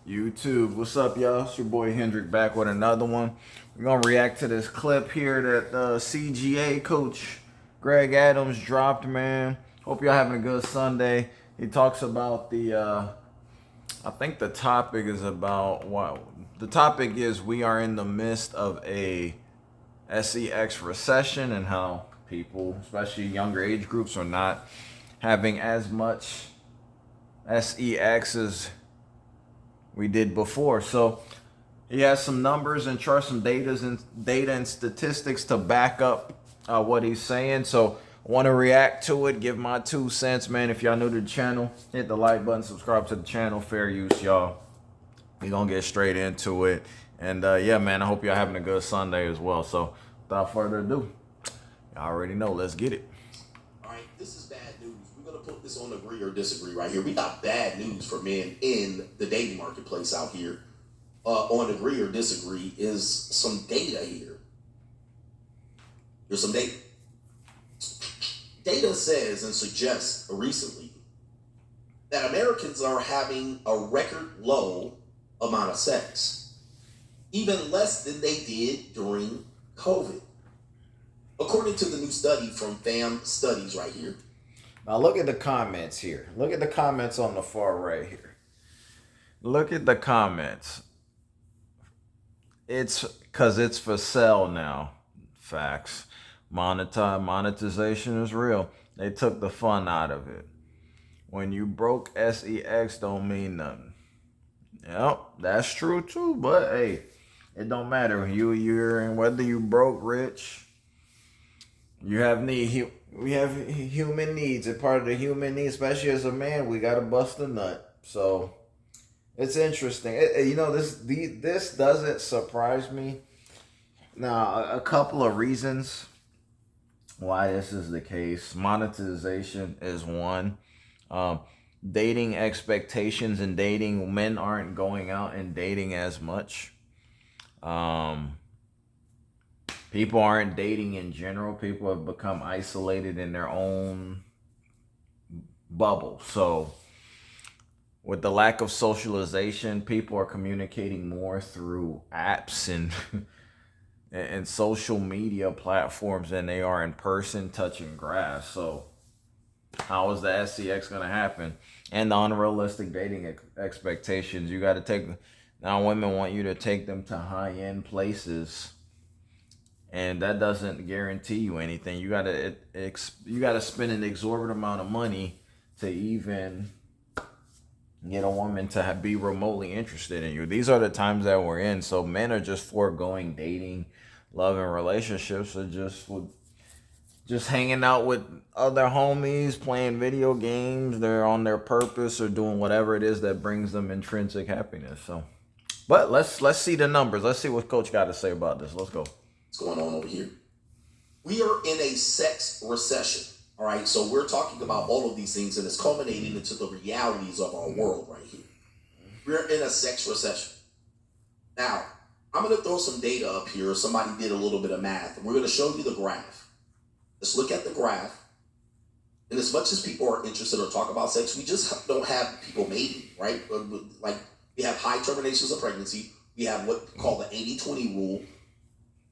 YouTube. What's up, y'all? It's your boy Hendrick back with another one. We're gonna react to this clip here that CGA coach Greg Adams dropped, man. Hope y'all having a good Sunday. He talks about I think the topic is about what the topic is we are in the midst of a SEX recession and how people, especially younger age groups, are not having as much SEX as we did before. So he has some numbers and charts, some data and statistics to back up what he's saying. So I want to react to it, give my 2 cents, man. If y'all new to the channel, hit the like button, subscribe to the channel. Fair use, y'all. We gonna get straight into it. And yeah, man, I hope y'all having a good Sunday as well. So without further ado, y'all already know. Let's get it. All right, this is bad news. We're going to put this on agree or disagree right here. We got bad news for men in the dating marketplace out here. On agree or disagree is some data here. There's some data. Data says and suggests recently that Americans are having a record low amount of sex, even less than they did during COVID. According to the new study from FAM Studies right here. Now look at the comments here. Look at the comments on the far right here. Look at the comments. It's because it's for sale now. Facts. Monetization is real. They took the fun out of it. When you broke, SEX don't mean nothing. Yep, that's true too. But hey, it don't matter. You're in whether you broke, rich. You have need. We have human needs. And part of the human needs, especially as a man, we gotta bust a nut. So it's interesting. This doesn't surprise me. Now, a couple of reasons why this is the case. Monetization is one. Dating expectations and dating. Men aren't going out and dating as much. People aren't dating in general. People have become isolated in their own bubble. So with the lack of socialization, people are communicating more through apps and and social media platforms than they are in person touching grass. So how is the SEX going to happen? And the unrealistic dating expectations. You got to take, now women want you to take them to high-end places, and that doesn't guarantee you anything. You gotta spend an exorbitant amount of money to even get a woman to be remotely interested in you. These are the times that we're in. So men are just foregoing dating, love, and relationships, or just hanging out with other homies, playing video games. They're on their purpose or doing whatever it is that brings them intrinsic happiness. So, but let's see the numbers. Let's see what Coach got to say about this. Let's go. What's going on over here? We are in a sex recession. All right, so we're talking about all of these things, and it's culminating into the realities of our world right here. We're in a sex recession. Now, I'm going to throw some data up here. Somebody did a little bit of math, and we're going to show you the graph. Let's look at the graph. And as much as people are interested or talk about sex, we just don't have people mating, right? Like, we have high terminations of pregnancy. We have what we call the 80-20 rule.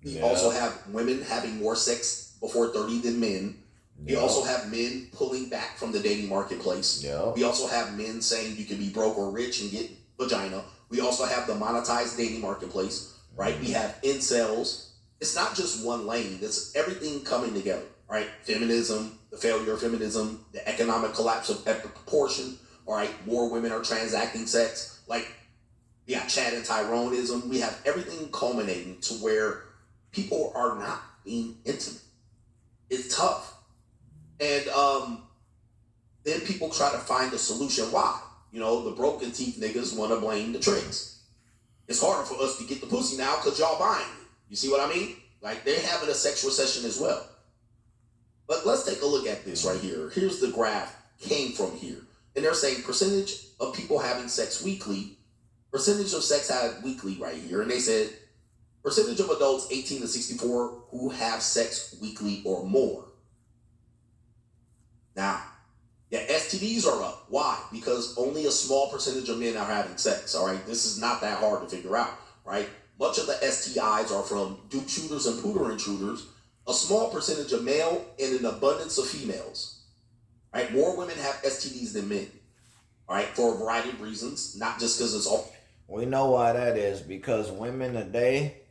We also have women having more sex before 30 than men. We also have men pulling back from the dating marketplace. We also have men saying you can be broke or rich and get vagina. We also have the monetized dating marketplace, right? We have incels. It's not just one lane. It's everything coming together, right? Feminism, the failure of feminism, the economic collapse of proportion, all right? More women are transacting sex. Like, we got Chad and Tyroneism. We have everything culminating to where people are not being intimate. It's tough. And then people try to find a solution. Why? You know, the broken teeth niggas want to blame the tricks. It's harder for us to get the pussy now because y'all buying it. You see what I mean? Like, they're having a sex recession as well. But let's take a look at this right here. Here's the graph came from here. And they're saying percentage of people having sex weekly, percentage of sex had weekly right here. And they said percentage of adults 18 to 64 who have sex weekly or more. Now, Yeah, STDs are up. Why? Because only a small percentage of men are having sex. All right, this is not that hard to figure out. Right? Much of the STIs are from Duke shooters and pooter intruders. A small percentage of male and an abundance of females. Right? More women have STDs than men. All right, for a variety of reasons, not just because it's all. We know why that is, because women today,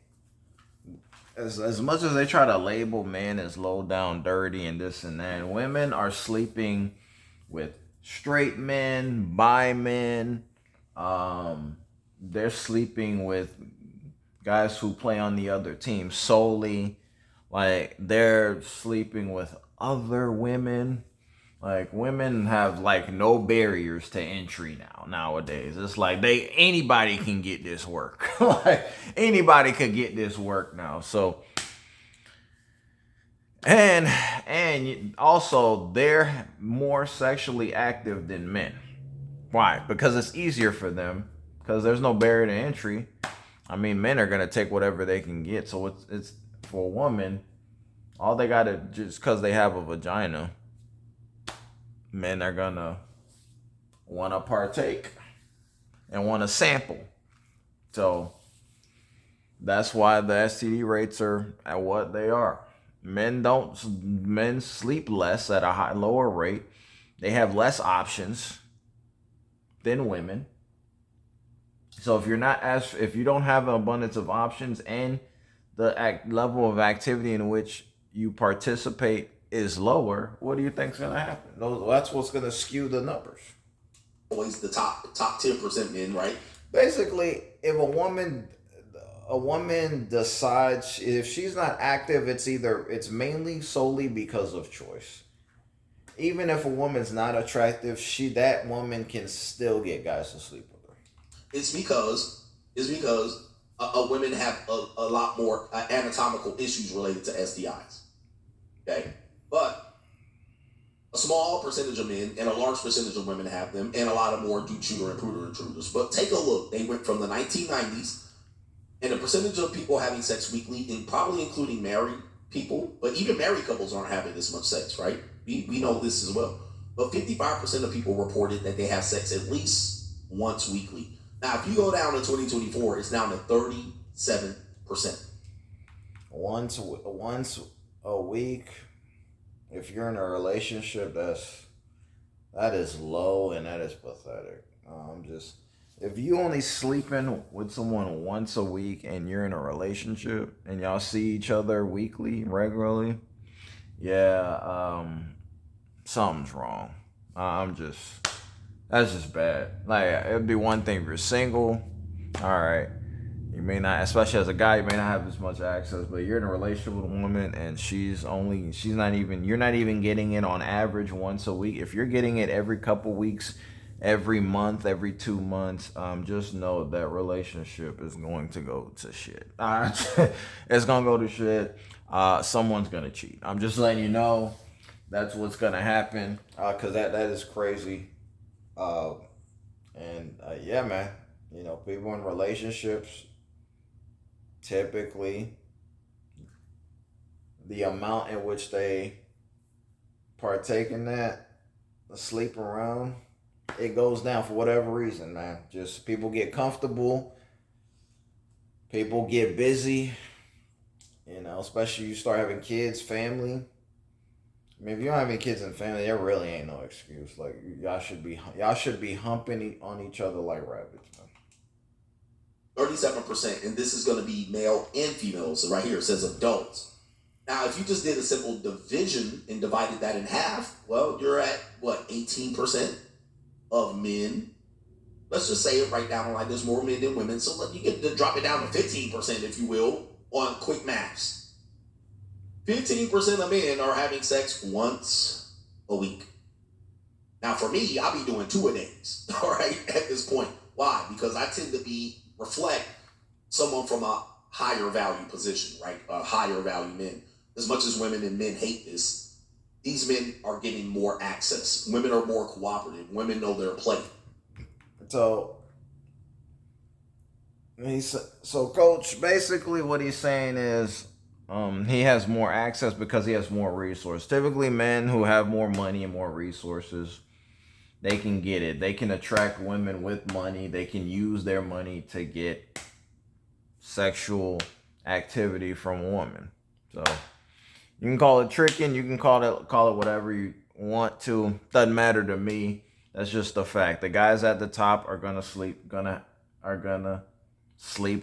as much as they try to label men as low down dirty and this and that, women are sleeping with straight men, bi men. They're sleeping with guys who play on the other team solely. Like, they're sleeping with other women. Like, women have like no barriers to entry nowadays. It's like anybody can get this work. Like, anybody could get this work now. So, and also they're more sexually active than men. Why? Because it's easier for them, because there's no barrier to entry. I mean, men are gonna take whatever they can get. So it's for a woman, all they gotta, just because they have a vagina, men are gonna want to partake and want to sample. So that's why the STD rates are at what they are. Men sleep less at a lower rate. They have less options than women. So if you don't have an abundance of options, and the level of activity in which you participate is lower, what do you think's going to happen? That's what's going to skew the numbers. Always the top 10% men, right? Basically, if a woman decides, if she's not active, it's mainly solely because of choice. Even if a woman's not attractive, that woman can still get guys to sleep with her. It's because women have a lot more anatomical issues related to STIs. Okay, but a small percentage of men and a large percentage of women have them, and a lot of more Duke shooter and pooter intruders. But take a look; they went from the 1990s, and the percentage of people having sex weekly, and probably including married people, but even married couples aren't having this much sex, right? We know this as well. But 55% of people reported that they have sex at least once weekly. Now, if you go down to 2024, it's down to 37%. Once a week. If you're in a relationship, that is low, and that is pathetic. If you only sleeping with someone once a week and you're in a relationship and y'all see each other weekly, regularly, yeah, something's wrong. That's just bad. Like, it'd be one thing if you're single, all right. You may not, especially as a guy, you may not have as much access, but you're in a relationship with a woman and you're not even getting it on average once a week. If you're getting it every couple weeks, every month, every 2 months, just know that relationship is going to go to shit. It's going to go to shit. Someone's going to cheat. I'm just letting you know that's what's going to happen, because that is crazy. Yeah, man, people in relationships, typically the amount in which they partake in that, sleep around, it goes down for whatever reason, man. Just people get comfortable, people get busy, especially you start having kids, family. I mean, if you don't have any kids and family, there really ain't no excuse. Like, y'all should be humping on each other like rabbits, man. 37%, and this is going to be male and female. So right here it says adults. Now, if you just did a simple division and divided that in half, well, you're at 18% of men. Let's just say it right down like there's more men than women. So you get to drop it down to 15%, if you will, on quick maths. 15% of men are having sex once a week. Now, for me, I'll be doing 2 a days, all right, at this point. Why? Because I tend to reflect someone from a higher value position, right? Higher value men. As much as women and men hate this, these men are getting more access. Women are more cooperative. Women know their plate. So Coach, basically what he's saying is, he has more access because he has more resources. Typically, men who have more money and more resources they can get it. They can attract women with money. They can use their money to get sexual activity from a woman. So you can call it tricking. You can call it whatever you want to. Doesn't matter to me. That's just a fact. The guys at the top are gonna sleep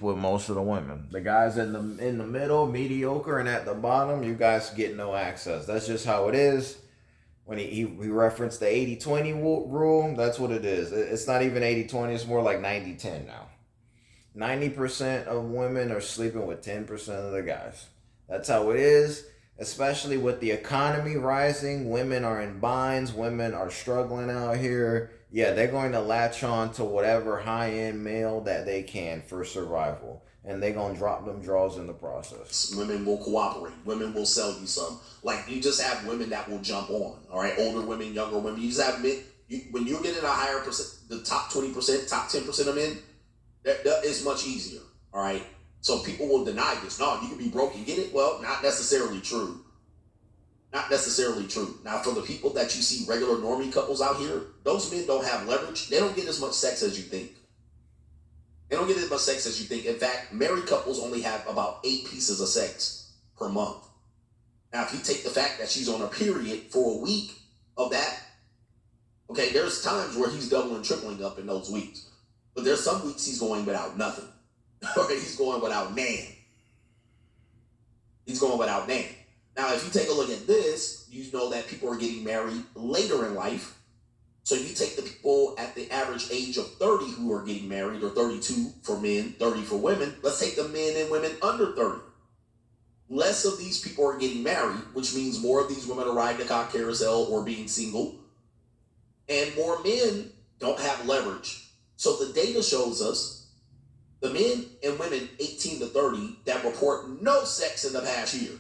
with most of the women. The guys in the middle, mediocre, and at the bottom, you guys get no access. That's just how it is. When he referenced the 80-20 rule, that's what it is. It's not even 80-20, it's more like 90-10 now. 90% of women are sleeping with 10% of the guys. That's how it is, especially with the economy rising. Women are in binds, women are struggling out here. Yeah, they're going to latch on to whatever high-end male that they can for survival. And they're going to drop them draws in the process. Women will cooperate. Women will sell you some. Like, you just have women that will jump on, all right? Older women, younger women. You just have men. When you're getting a higher percent, the top 20%, top 10% of men, that is much easier, all right? So people will deny this. No, you can be broke and get it. Well, not necessarily true. Not necessarily true. Now, for the people that you see regular normie couples out here, those men don't have leverage. They don't get as much sex as you think. They don't get as much sex as you think. In fact, married couples only have about 8 pieces of sex per month. Now, if you take the fact that she's on a period for a week of that, okay, there's times where he's doubling, tripling up in those weeks. But there's some weeks he's going without nothing. He's going without man. He's going without man. Now, if you take a look at this, you know that people are getting married later in life. So you take the people at the average age of 30 who are getting married, or 32 for men, 30 for women. Let's take the men and women under 30. Less of these people are getting married, which means more of these women are riding the cock carousel or being single. And more men don't have leverage. So the data shows us the men and women 18 to 30 that report no sex in the past year.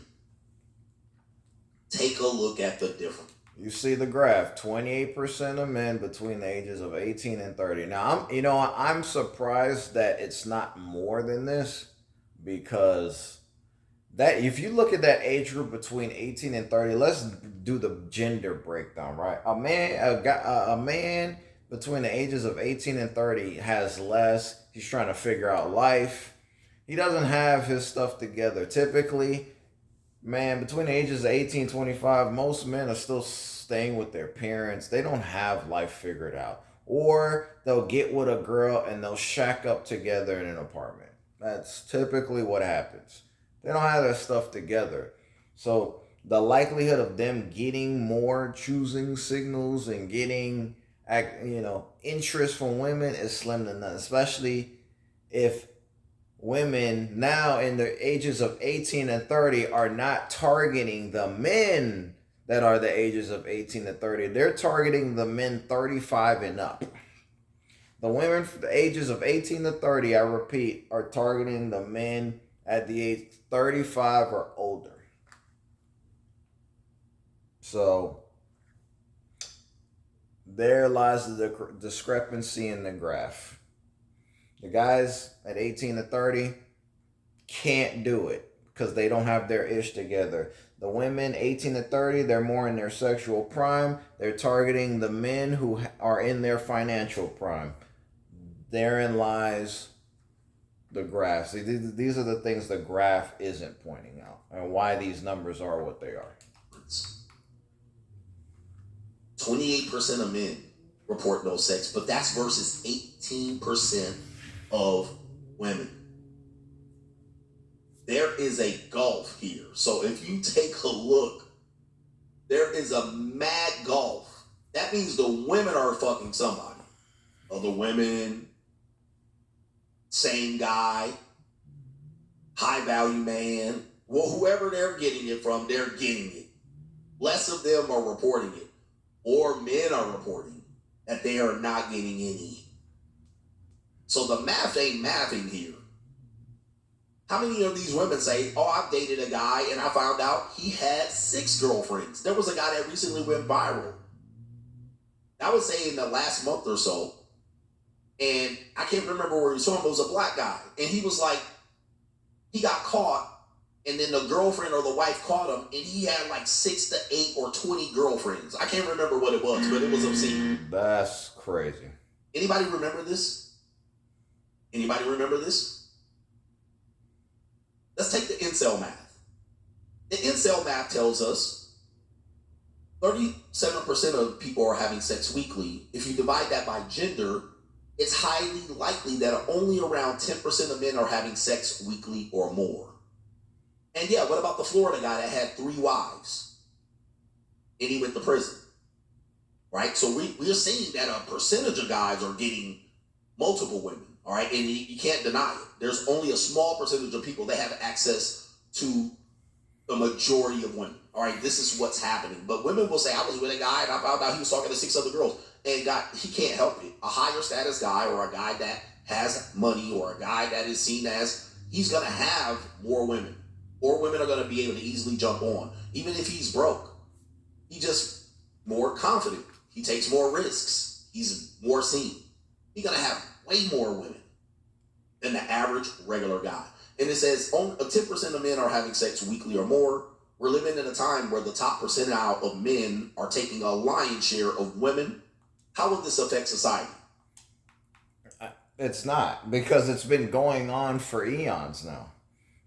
Take a look at the difference. You see the graph, 28% of men between the ages of 18 and 30. Now, I'm surprised that it's not more than this, because that if you look at that age group between 18 and 30, let's do the gender breakdown, right? A man between the ages of 18 and 30 has less. He's trying to figure out life. He doesn't have his stuff together. Typically, man, between the ages of 18 and 25, most men are still staying with their parents. They don't have life figured out. Or they'll get with a girl and they'll shack up together in an apartment. That's typically what happens. They don't have their stuff together. So the likelihood of them getting more choosing signals and getting, interest from women is slim to none, especially if women now in the ages of 18 and 30 are not targeting the men that are the ages of 18 to 30. They're targeting the men 35 and up. The women for the ages of 18 to 30, I repeat, are targeting the men at the age 35 or older. So there lies the discrepancy in the graph. The guys at 18 to 30 can't do it because they don't have their ish together. The women 18 to 30, they're more in their sexual prime. They're targeting the men who are in their financial prime. Therein lies the graph. See, these are the things the graph isn't pointing out, and why these numbers are what they are. 28% of men report no sex, but that's versus 18% of women. There is a gulf here. So if you take a look, there is a mad gulf. That means the women are fucking somebody. Other women, same guy, high value man. Well, whoever they're getting it from, they're getting it. Less of them are reporting it. Or men are reporting that they are not getting any. So the math ain't mathing here. How many of these women say, oh, I've dated a guy and I found out he had 6 girlfriends? There was a guy that recently went viral. I would say in the last month or so. And I can't remember where he was from, but it was a black guy. And he was like, he got caught and then the girlfriend or the wife caught him, and he had like 6 to 8 or 20 girlfriends. I can't remember what it was, but it was obscene. That's crazy. Anybody remember this? Anybody remember this? Let's take the incel math. The incel math tells us 37% of people are having sex weekly. If you divide that by gender, it's highly likely that only around 10% of men are having sex weekly or more. And yeah, what about the Florida guy that had 3 wives? And he went to prison. Right? So we're seeing that a percentage of guys are getting multiple women. All right? And you can't deny it. There's only a small percentage of people that have access to the majority of women. All right? This is what's happening. But women will say, I was with a guy and I found out he was talking to 6 other girls. And he can't help it. A higher status guy or a guy that has money or a guy that is seen as, he's going to have more women. Or women are going to be able to easily jump on. Even if he's broke. He's just more confident. He takes more risks. He's more seen. He's going to have way more women than the average regular guy. And it says only 10% of men are having sex weekly or more. We're living in a time where the top percentile of men are taking a lion's share of women. How will this affect society? It's not, because it's been going on for eons now.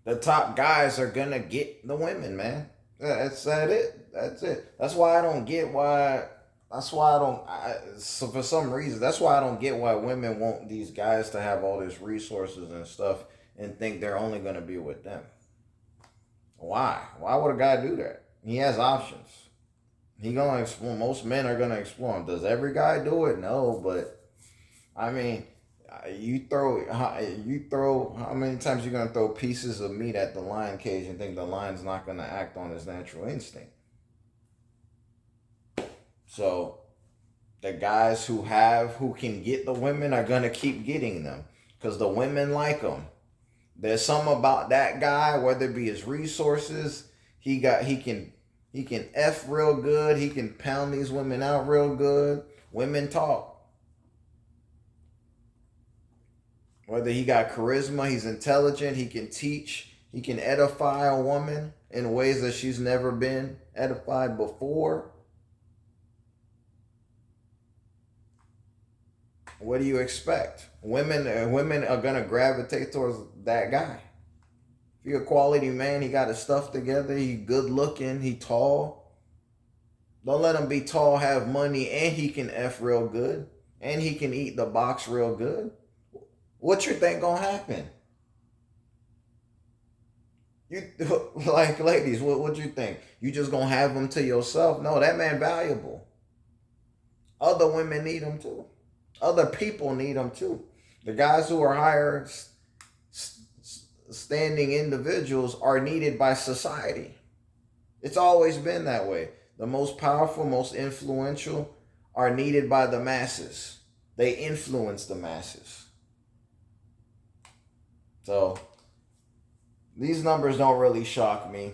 The top guys are gonna get the women, man. That's it. That's it. That's why I don't get why. That's why I don't. So for some reason, that's why I don't get why women want these guys to have all these resources and stuff and think they're only gonna be with them. Why? Why would a guy do that? He has options. He gonna explore. Most men are gonna explore them. Does every guy do it? No, but I mean, you throw. How many times you gonna throw pieces of meat at the lion cage and think the lion's not gonna act on his natural instinct? So the guys who can get the women are gonna keep getting them because the women like them. There's something about that guy, whether it be his resources, he can F real good, he can pound these women out real good. Women talk. Whether he got charisma, he's intelligent, he can teach, he can edify a woman in ways that she's never been edified before. What do you expect? Women are gonna gravitate towards that guy. If you're a quality man, he got his stuff together, he good looking, he tall. Don't let him be tall, have money, and he can F real good, and he can eat the box real good. What you think gonna happen? You like, ladies, what you think? You just gonna have him to yourself? No, that man valuable. Other women need him too. Other people need them too. The guys who are higher standing individuals are needed by society. It's always been that way. The most powerful, most influential are needed by the masses. They influence the masses. So these numbers don't really shock me,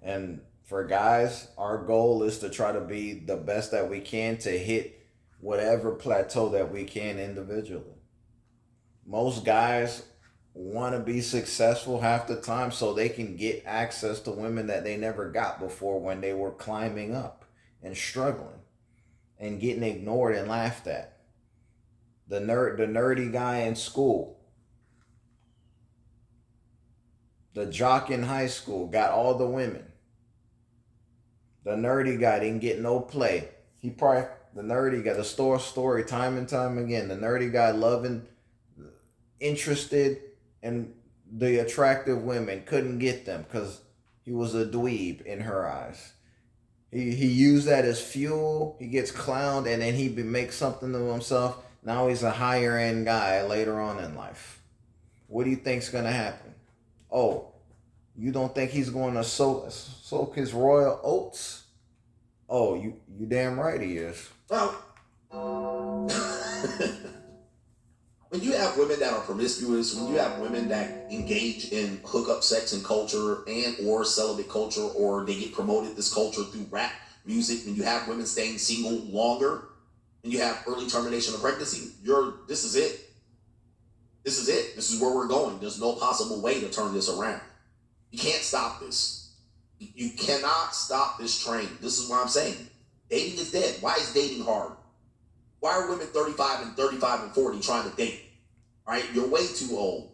and for guys, our goal is to try to be the best that we can to hit whatever plateau that we can individually. Most guys want to be successful half the time so they can get access to women that they never got before when they were climbing up and struggling and getting ignored and laughed at. The nerdy guy in school, the jock in high school got all the women. The nerdy guy didn't get no play. The nerdy guy, the story time and time again. The nerdy guy loving, interested in the attractive women, couldn't get them because he was a dweeb in her eyes. He used that as fuel. He gets clowned and then he makes something of himself. Now he's a higher end guy later on in life. What do you think's gonna happen? Oh, you don't think he's going to soak his royal oats? Oh, you damn right he is. Well, when you have women that are promiscuous, when you have women that engage in hookup sex and culture and or celibate culture, or they get promoted this culture through rap music, when you have women staying single longer, and you have early termination of pregnancy, this is it. This is it. This is where we're going. There's no possible way to turn this around. You can't stop this. You cannot stop this train. This is what I'm saying. Dating is dead. Why is dating hard? Why are women 35 and 40 trying to date? All right, you're way too old.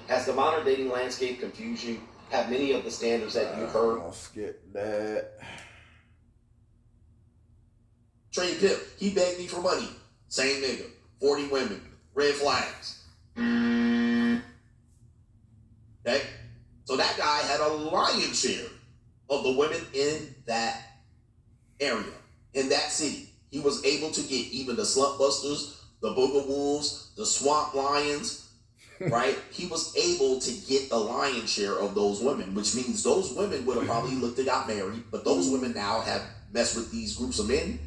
Has the modern dating landscape confused you? Have many of the standards that you've heard? I'll skip that. Trey Pip, he begged me for money. Same nigga. 40 women. Red flags. Okay? So that guy had a lion's share of the women in that area, in that city. He was able to get even the slump busters, the booger wolves, the swamp lions, right? He was able to get the lion's share of those women, which means those women would have probably looked and got married, but those women now have messed with these groups of men,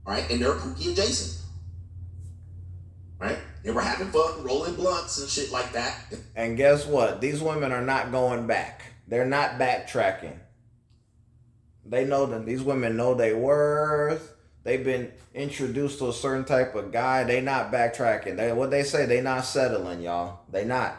right? And they're Pookie adjacent, right? They were having fun, rolling blunts and shit like that. And guess what? These women are not going back. They're not backtracking. They know them. These women know their worth. They've been introduced to a certain type of guy. They not backtracking. What they say, they not settling, y'all. They not.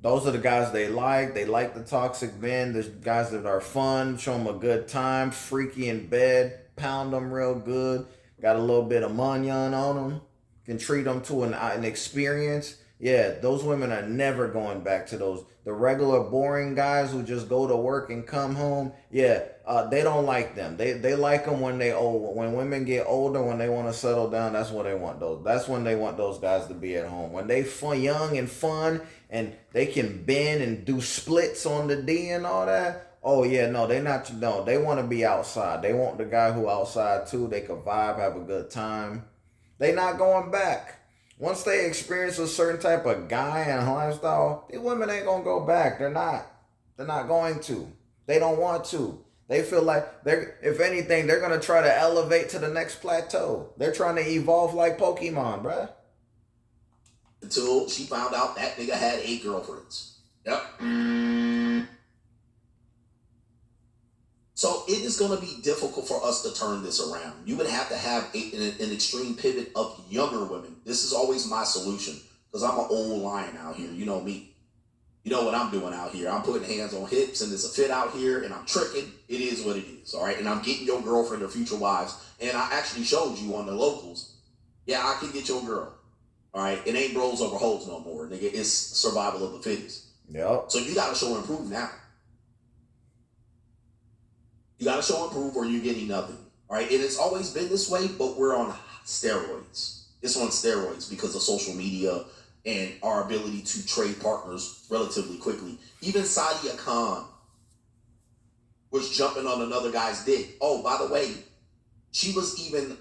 Those are the guys they like. They like the toxic men. There's guys that are fun, show them a good time, freaky in bed, pound them real good. Got a little bit of manyan on them. Can treat them to an experience. Yeah, those women are never going back to the regular boring guys who just go to work and come home. Yeah, they don't like them. They like them when they old. When women get older, when they want to settle down, that's when they want those. That's when they want those guys to be at home. When they young and fun and they can bend and do splits on the D and all that. Oh yeah, no, they not. No, they want to be outside. They want the guy who outside too. They can vibe, have a good time. They not going back. Once they experience a certain type of guy and lifestyle, these women ain't gonna go back. They're not. They're not going to. They don't want to. They feel like if anything, they're gonna try to elevate to the next plateau. They're trying to evolve like Pokemon, bruh. Until she found out that nigga had 8 girlfriends. Yep. So it is going to be difficult for us to turn this around. You would have to have an extreme pivot of younger women. This is always my solution because I'm an old lion out here. You know me. You know what I'm doing out here. I'm putting hands on hips and there's a fit out here and I'm tricking. It is what it is, all right? And I'm getting your girlfriend or future wives. And I actually showed you on the locals. Yeah, I can get your girl, all right? It ain't bros over hoes no more, nigga. It's survival of the fittest. Yep. So you got to show and prove now. You got to show and prove or you're getting nothing. All right. And it's always been this way, but we're on steroids. It's on steroids because of social media and our ability to trade partners relatively quickly. Even Sadia Khan was jumping on another guy's dick. Oh, by the way, she was even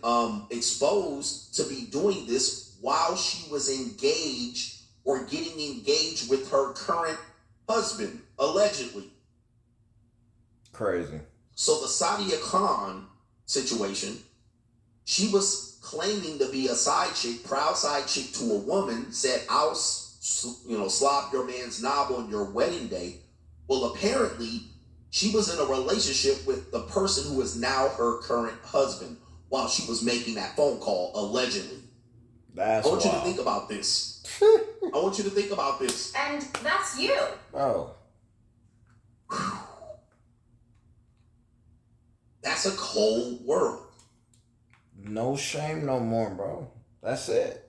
exposed to be doing this while she was engaged or getting engaged with her current husband, allegedly. Crazy. So the Sadia Khan situation, she was claiming to be a side chick, proud side chick to a woman, said, I'll, slop your man's knob on your wedding day. Well, apparently, she was in a relationship with the person who is now her current husband while she was making that phone call, allegedly. That's I want you to wild. think about this. I want you to think about this. And that's you. Oh. That's a cold world. No shame no more, bro. That's it.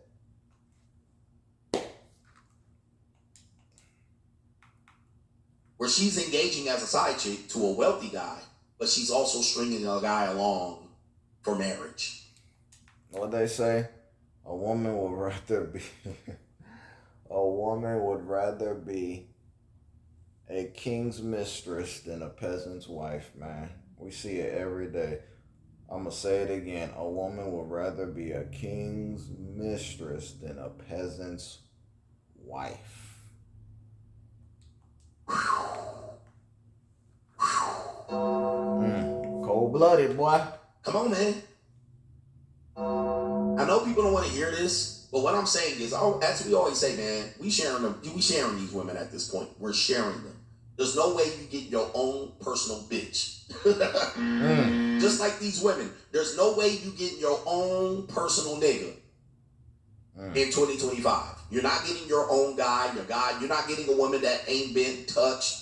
Where she's engaging as a side chick to a wealthy guy, but she's also stringing a guy along for marriage. What they say? A woman would rather be a king's mistress than a peasant's wife, man. We see it every day. I'm going to say it again. A woman would rather be a king's mistress than a peasant's wife. Cold-blooded, boy. Come on, man. I know people don't want to hear this, but what I'm saying is, as we always say, man, we sharing these women at this point. We're sharing them. There's no way you get your own personal bitch. Just like these women, there's no way you get your own personal nigga. in 2025. You're not getting your own guy, you're not getting a woman that ain't been touched.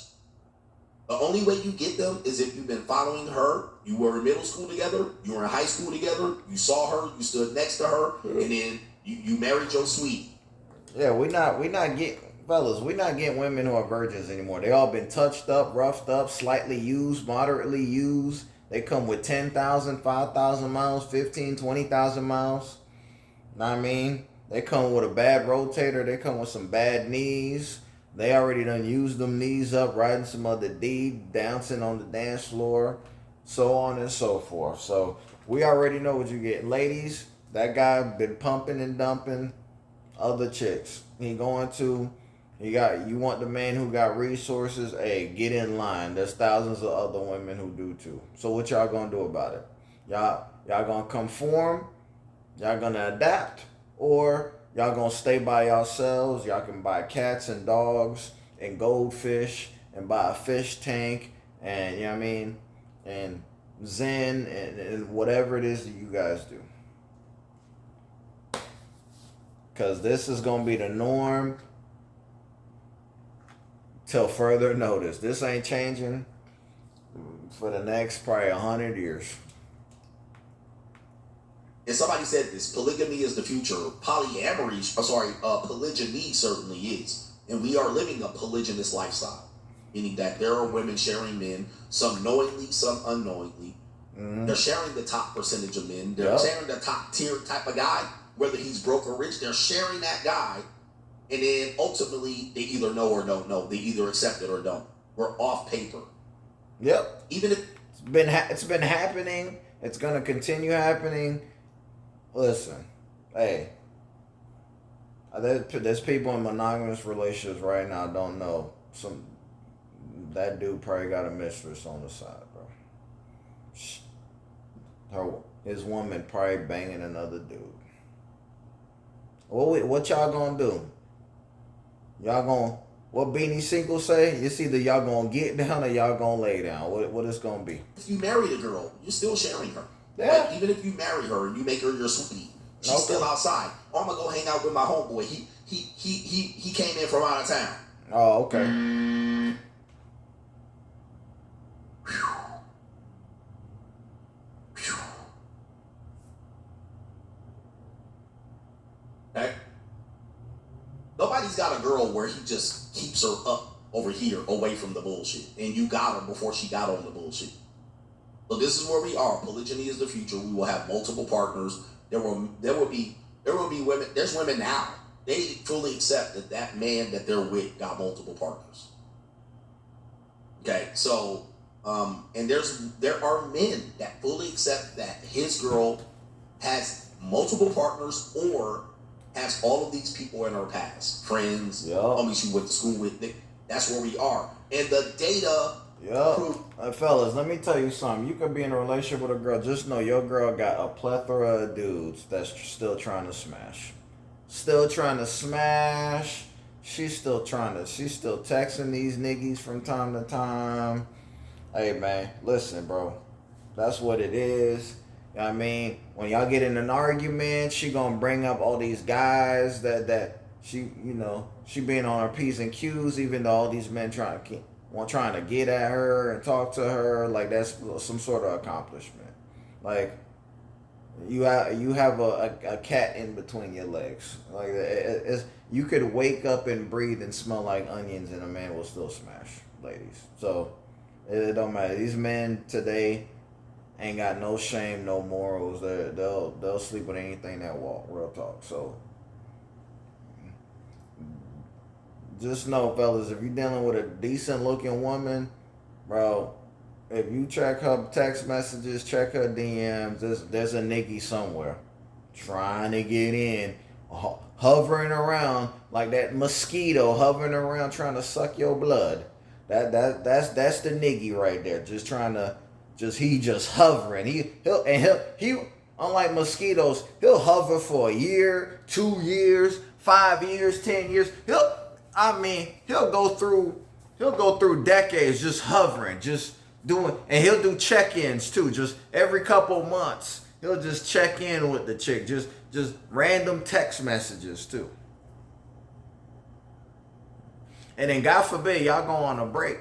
The only way you get them is if you've been following her, you were in middle school together, you were in high school together, you saw her, you stood next to her, and then you married your sweetie. Yeah, we not getting fellas, we not getting women who are virgins anymore. They all been touched up, roughed up, slightly used, moderately used. They come with 10,000, 5,000 miles, 15, 20,000 miles. Know what I mean? They come with a bad rotator. They come with some bad knees. They already done used them knees up, riding some other D, dancing on the dance floor, so on and so forth. So we already know what you get. Ladies, that guy been pumping and dumping other chicks. You want the man who got resources, hey, get in line. There's thousands of other women who do too. So what y'all gonna do about it? Y'all gonna conform? Y'all gonna adapt? Or y'all gonna stay by yourselves? Y'all can buy cats and dogs and goldfish and buy a fish tank and, you know what I mean? And Zen and whatever it is that you guys do. Because this is gonna be the norm till further notice. This ain't changing for the next probably 100 years. And somebody said this, polygamy is the future. Polygyny certainly is. And we are living a polygynous lifestyle. Meaning that there are women sharing men, some knowingly, some unknowingly. Mm-hmm. They're sharing the top percentage of men. They're sharing the top tier type of guy, whether he's broke or rich. They're sharing that guy. And then ultimately, they either know or don't know. They either accept it or don't. We're off paper. Yep. Even if it's been happening, it's gonna continue happening. Listen, hey, there's people in monogamous relationships right now don't know that dude probably got a mistress on the side, bro. His woman probably banging another dude. What y'all gonna do? What Beanie Siegel say? It's either y'all gonna get down or y'all gonna lay down. What it's gonna be? If you married a girl, you're still sharing her. Yeah. Like, even if you marry her and you make her your sweetie, she's still outside. Oh, I'm gonna go hang out with my homeboy. He came in from out of town. Oh, okay. Okay. Nobody's got a girl where he just keeps her up over here away from the bullshit, and you got her before she got on the bullshit. So this is where we are. Polygyny is the future. We will have multiple partners. There will be women. There's women now. They fully accept that man that they're with got multiple partners. Okay, so and there are men that fully accept that his girl has multiple partners or has all of these people in her past, friends, homies she went to school with. That's where we are, and the data. Fellas, let me tell you something. You could be in a relationship with a girl. Just know your girl got a plethora of dudes that's still trying to smash. She's still texting these niggas from time to time. Hey, man, listen, bro. That's what it is. You know what I mean? When y'all get in an argument, she gonna bring up all these guys that she being on her P's and Q's, even though all these men trying to get at her and talk to her, like that's some sort of accomplishment. Like you have a cat in between your legs. Like you could wake up and breathe and smell like onions, and a man will still smash, ladies. So it don't matter. These men today ain't got no shame, no morals. They'll sleep with anything that walk. Real talk. So just know, fellas, if you're dealing with a decent looking woman, bro, if you check her text messages, check her DMs, there's a nigga somewhere trying to get in, hovering around like that mosquito hovering around trying to suck your blood. That's the nigga right there, just trying to just hovering. He unlike mosquitoes, he'll hover for a year, 2 years, 5 years, 10 years. He'll go through decades just hovering, just doing, and he'll do check-ins too. Just every couple months, he'll just check in with the chick, just Just random text messages too. And then God forbid y'all go on a break.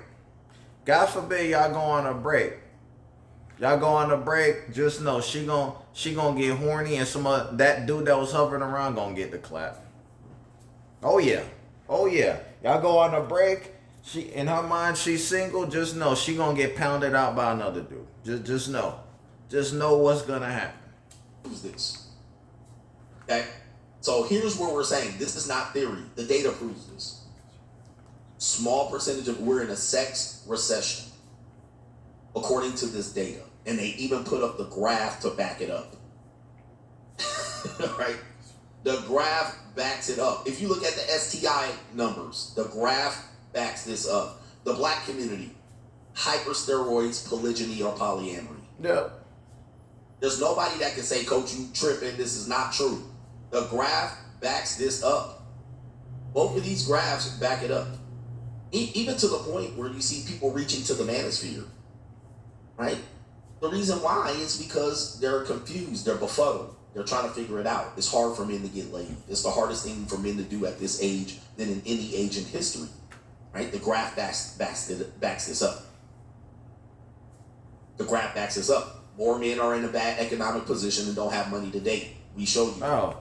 God forbid y'all go on a break. Y'all go on a break, just know she gonna get horny, and that dude that was hovering around gonna get the clap. Oh yeah. Oh yeah. Y'all go on a break. She, in her mind, she's single. Just know she gonna get pounded out by another dude. Just know. Just know what's gonna happen. Who's this? Okay? So here's where we're saying this is not theory. The data proves this. Small percentage of we're in a sex recession, according to this data. And they even put up the graph to back it up. Right? The graph backs it up. If you look at the STI numbers, the graph backs this up. The black community, hypersteroids, polygyny, or polyamory. Yep. There's nobody that can say, Coach, you tripping, this is not true. The graph backs this up. Both of these graphs back it up. Even to the point where you see people reaching to the manosphere, right? The reason why is because they're confused, they're befuddled, they're trying to figure it out. It's hard for men to get laid. It's the hardest thing for men to do at this age than in any age in history, right? The graph backs this up. The graph backs this up. More men are in a bad economic position and don't have money to date. We showed you. Oh.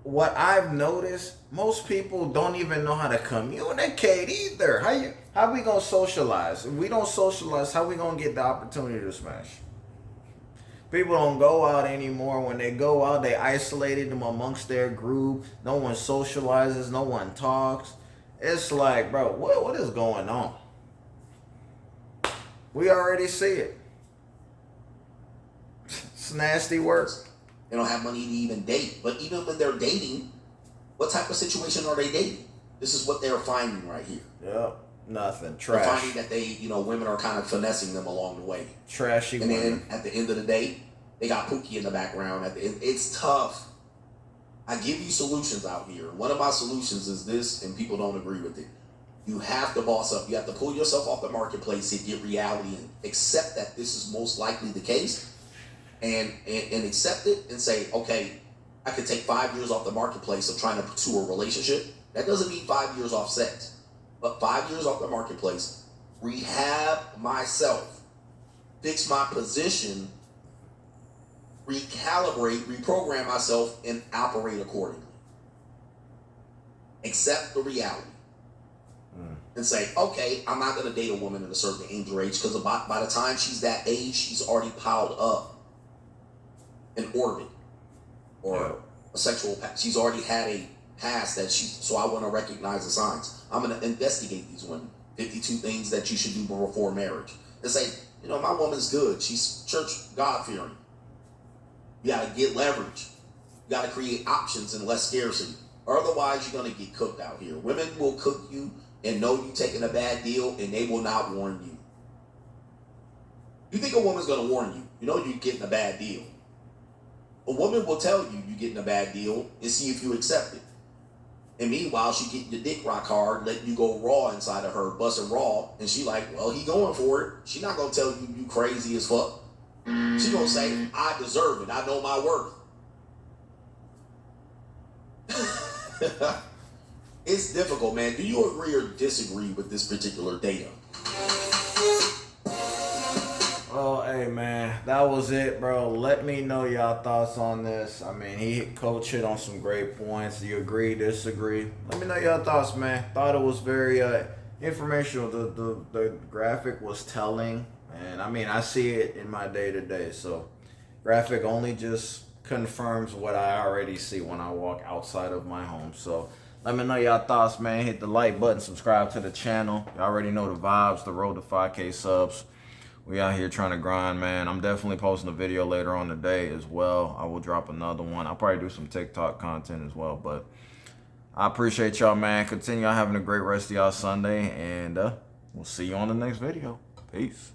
What I've noticed, most people don't even know how to communicate either. How we gonna socialize? If we don't socialize, how we gonna get the opportunity to smash? People don't go out anymore. When they go out, they isolated them amongst their group. No one socializes. No one talks. It's like, bro, what is going on? We already see it. It's nasty work. They don't have money to even date. But even when they're dating, what type of situation are they dating? This is what they're finding right here. Yep. Nothing. Trash. They're finding that women are kind of finessing them along the way. Trashy and women. Then at the end of the day, they got Pookie in the background. At the end, it's tough. I give you solutions out here. One of my solutions is this, and people don't agree with it. You have to boss up. You have to pull yourself off the marketplace and get reality and accept that this is most likely the case. And accept it and say, okay, I could take 5 years off the marketplace of trying to pursue a relationship. That doesn't mean 5 years off sex, but 5 years off the marketplace, rehab myself, fix my position, recalibrate, reprogram myself, and operate accordingly. Accept the reality. And say, okay, I'm not going to date a woman in a certain age or age because by the time she's that age, she's already piled up an orbit or a sexual past. She's already had a past so I want to recognize the signs. I'm going to investigate these women. 52 things that you should do before marriage. And say, my woman's good. She's church God-fearing. You got to get leverage. You got to create options and less scarcity. Or otherwise, you're going to get cooked out here. Women will cook you and know you taking a bad deal, and they will not warn you. You think a woman's going to warn you. You know you're getting a bad deal. A woman will tell you you're getting a bad deal and see if you accept it. And meanwhile, she getting your dick rock hard, letting you go raw inside of her, busting raw. And she like, well, he going for it. She not going to tell you crazy as fuck. She going to say, I deserve it. I know my worth. It's difficult, man. Do you agree or disagree with this particular data? Oh, hey, man. That was it, bro. Let me know y'all thoughts on this. I mean, Coach hit on some great points. Do you agree, disagree? Let me know y'all thoughts, man. Thought it was very informational. The graphic was telling. And, I mean, I see it in my day-to-day. So, graphic only just confirms what I already see when I walk outside of my home. So, let me know y'all thoughts, man. Hit the like button. Subscribe to the channel. You already know the vibes. The road to 5K subs. We out here trying to grind, man. I'm definitely posting a video later on today as well. I will drop another one. I'll probably do some TikTok content as well. But I appreciate y'all, man. Continue having a great rest of y'all Sunday. And we'll see you on the next video. Peace.